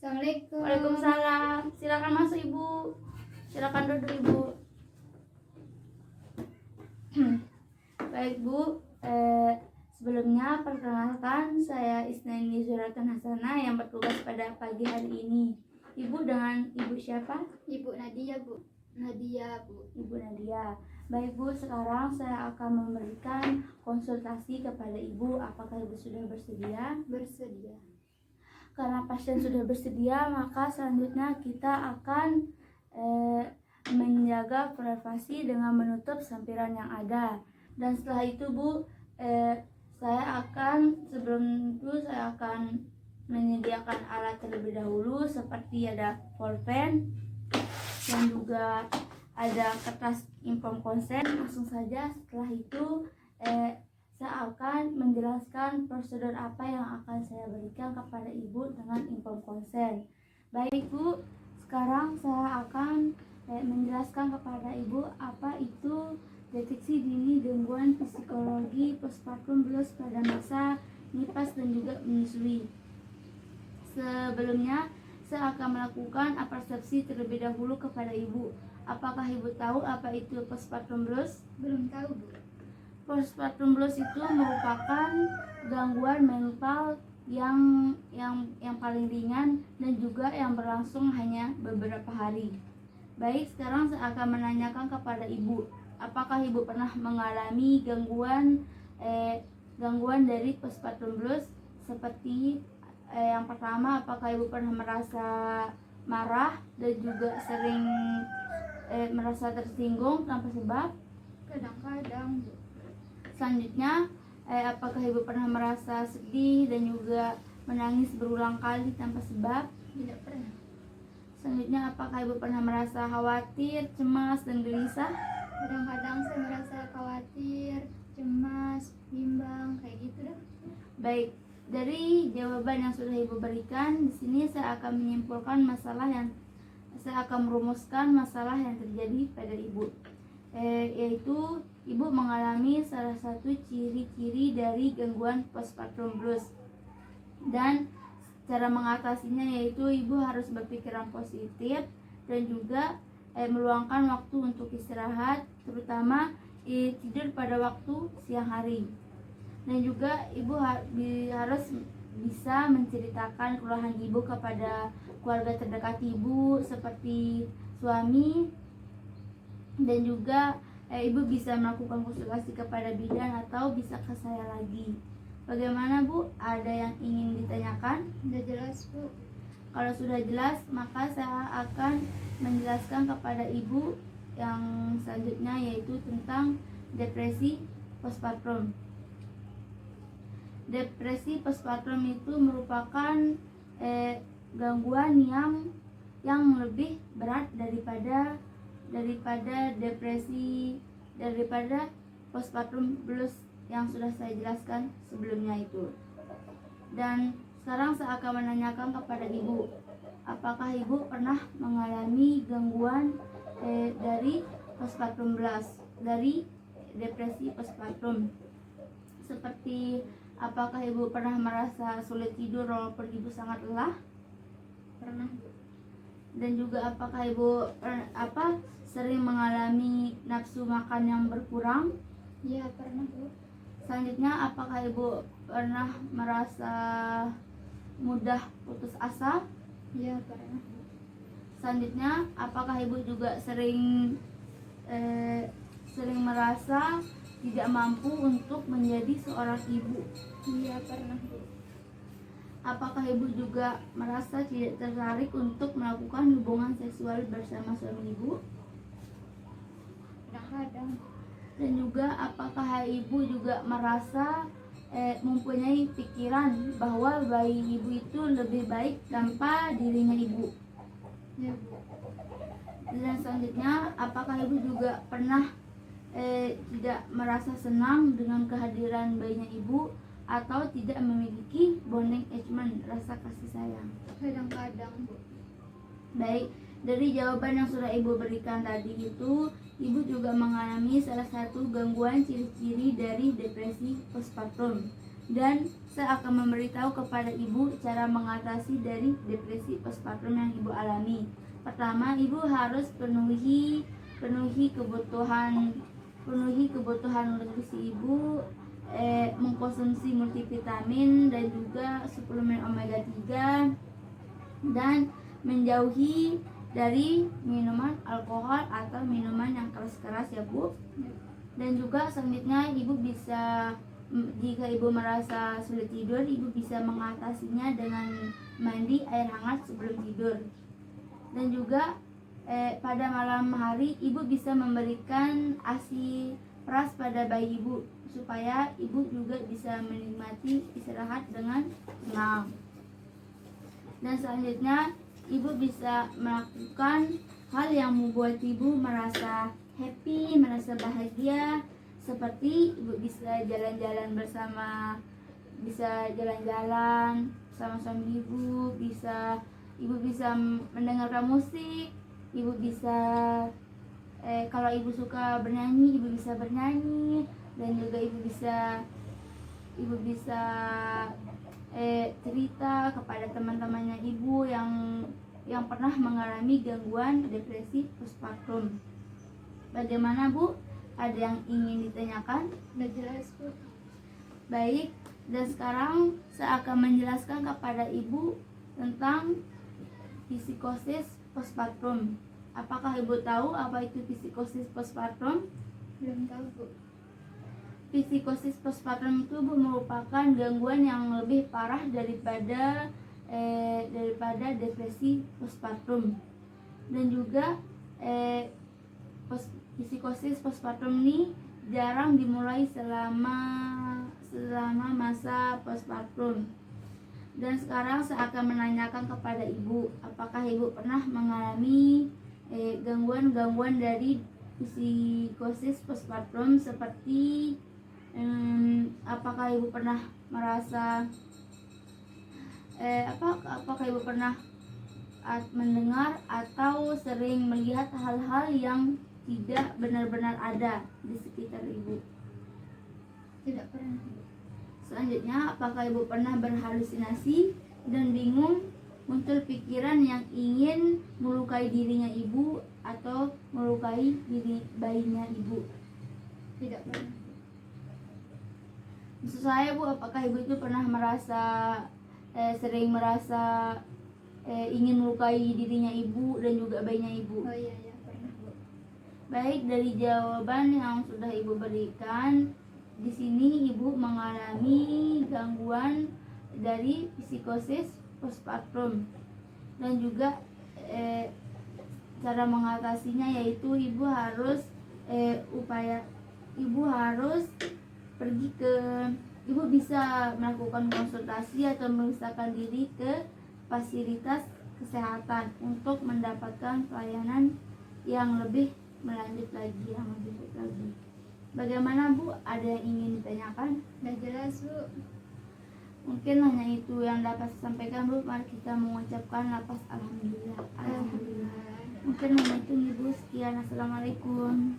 Assalamualaikum. Waalaikumsalam. Silakan masuk Ibu. Silakan duduk Ibu. Baik Bu, sebelumnya perkenalkan saya Isnaini Zuratan Hasanah yang bertugas pada pagi hari ini. Ibu dengan Ibu siapa? Ibu Nadia, Bu. Nadia, Bu. Ibu Nadia. Baik Bu, sekarang saya akan memberikan konsultasi kepada Ibu. Apakah Ibu sudah bersedia? Bersedia. Karena pasien sudah bersedia, maka selanjutnya kita akan menjaga privasi dengan menutup sampiran yang ada. Dan setelah itu Bu, sebelum itu saya akan menyediakan alat terlebih dahulu, seperti ada pulpen dan juga ada kertas inform konsen. Langsung saja setelah itu saya akan menjelaskan prosedur apa yang akan saya berikan kepada Ibu dengan inform konsen. Baik Bu, sekarang saya akan menjelaskan kepada Ibu apa itu deteksi dini gangguan psikologi postpartum blues pada masa nifas dan juga menyusui. Sebelumnya saya akan melakukan persepsi terlebih dahulu kepada Ibu. Apakah Ibu tahu apa itu postpartum blues? Belum tahu, Bu. Postpartum blues itu merupakan gangguan mental yang paling ringan dan juga yang berlangsung hanya beberapa hari. Baik, sekarang saya akan menanyakan kepada Ibu, apakah Ibu pernah mengalami gangguan dari postpartum blues? Seperti yang pertama, apakah Ibu pernah merasa marah dan juga sering merasa tersinggung tanpa sebab? Kadang-kadang, Bu. Selanjutnya, apakah Ibu pernah merasa sedih dan juga menangis berulang kali tanpa sebab? Tidak pernah. Selanjutnya, apakah Ibu pernah merasa khawatir, cemas, dan gelisah? Kadang-kadang saya merasa khawatir, cemas, bimbang, kayak gitu dah. Baik, dari jawaban yang sudah Ibu berikan, di sini saya akan merumuskan masalah yang terjadi pada Ibu. Yaitu Ibu mengalami salah satu ciri-ciri dari gangguan postpartum blues, dan cara mengatasinya yaitu Ibu harus berpikiran positif dan juga meluangkan waktu untuk istirahat, terutama tidur pada waktu siang hari. Dan juga Ibu harus bisa menceritakan keluhan Ibu kepada keluarga terdekat Ibu seperti suami, dan juga Ibu bisa melakukan konsultasi kepada bidan atau bisa ke saya lagi. Bagaimana Bu? Ada yang ingin ditanyakan? Sudah jelas, Bu. Kalau sudah jelas, maka saya akan menjelaskan kepada Ibu yang selanjutnya, yaitu tentang depresi postpartum. Depresi postpartum itu merupakan gangguan yang lebih berat daripada postpartum blues yang sudah saya jelaskan sebelumnya itu. Dan sekarang saya akan menanyakan kepada Ibu, apakah Ibu pernah mengalami gangguan dari postpartum blues, dari depresi postpartum? Seperti apakah Ibu pernah merasa sulit tidur walaupun Ibu sangat lelah? Pernah. Dan juga apakah Ibu sering mengalami nafsu makan yang berkurang? Iya, pernah, Bu. Selanjutnya, apakah Ibu pernah merasa mudah putus asa? Iya, pernah, Bu. Selanjutnya, apakah Ibu juga sering merasa tidak mampu untuk menjadi seorang ibu? Iya, pernah, Bu. Apakah Ibu juga merasa tidak tertarik untuk melakukan hubungan seksual bersama suami Ibu? Kadang-kadang. Dan juga apakah Ibu juga merasa mempunyai pikiran bahwa bayi Ibu itu lebih baik tanpa dirinya Ibu? Ya, Bu. Dan selanjutnya, apakah Ibu juga pernah tidak merasa senang dengan kehadiran bayinya Ibu atau tidak memiliki bonding attachment, rasa kasih sayang? Kadang-kadang, Bu. Baik, dari jawaban yang sudah Ibu berikan tadi itu, Ibu juga mengalami salah satu gangguan ciri-ciri dari depresi postpartum. Dan saya akan memberitahu kepada ibu cara mengatasi dari depresi postpartum yang ibu alami. Pertama, ibu harus penuhi kebutuhan nutrisi ibu, mengkonsumsi multivitamin dan juga suplemen omega 3, dan menjauhi dari minuman alkohol atau minuman yang keras-keras ya Bu. Dan juga selanjutnya ibu bisa, jika ibu merasa sulit tidur, ibu bisa mengatasinya dengan mandi air hangat sebelum tidur. Dan juga pada malam hari ibu bisa memberikan ASI peras pada bayi ibu supaya ibu juga bisa menikmati istirahat dengan tenang. Dan selanjutnya ibu bisa melakukan hal yang membuat ibu merasa happy, merasa bahagia, seperti ibu bisa jalan-jalan bersama suami ibu, ibu bisa mendengarkan musik, ibu bisa kalau ibu suka bernyanyi, ibu bisa bernyanyi, dan juga ibu bisa cerita kepada teman-temannya ibu yang pernah mengalami gangguan depresi postpartum. Bagaimana Bu? Ada yang ingin ditanyakan? Udah jelas Bu. Baik, dan sekarang saya akan menjelaskan kepada ibu tentang psikosis postpartum. Apakah ibu tahu apa itu psikosis postpartum? Belum tahu Bu. Psikosis postpartum itu Bu, merupakan gangguan yang lebih parah daripada depresi postpartum. Dan juga psikosis postpartum ini jarang dimulai selama masa postpartum. Dan sekarang saya akan menanyakan kepada ibu, apakah ibu pernah mengalami gangguan-gangguan dari psikosis postpartum, seperti apakah ibu pernah merasa apakah ibu pernah mendengar atau sering melihat hal-hal yang tidak benar-benar ada di sekitar ibu? Tidak pernah Bu. Selanjutnya, apakah ibu pernah berhalusinasi dan bingung, muncul pikiran yang ingin melukai dirinya ibu atau melukai diri bayinya ibu? Tidak pernah. Maksud saya Bu, apakah ibu itu pernah sering merasa ingin melukai dirinya ibu dan juga bayinya ibu? Oh iya pernah Bu. Baik, dari jawaban yang sudah ibu berikan, di sini ibu mengalami gangguan dari psikosis postpartum. Dan juga cara mengatasinya yaitu ibu harus ibu bisa melakukan konsultasi atau memeriksakan diri ke fasilitas kesehatan untuk mendapatkan pelayanan yang lebih lanjut lagi. Bagaimana Bu? Ada yang ingin ditanyakan? Udah jelas Bu. Mungkin hanya itu yang dapat saya sampaikan Bu. Mari kita mengucapkan lafaz alhamdulillah. Alhamdulillah. Mungkin hanya itu nih Bu. Sekian. Assalamualaikum.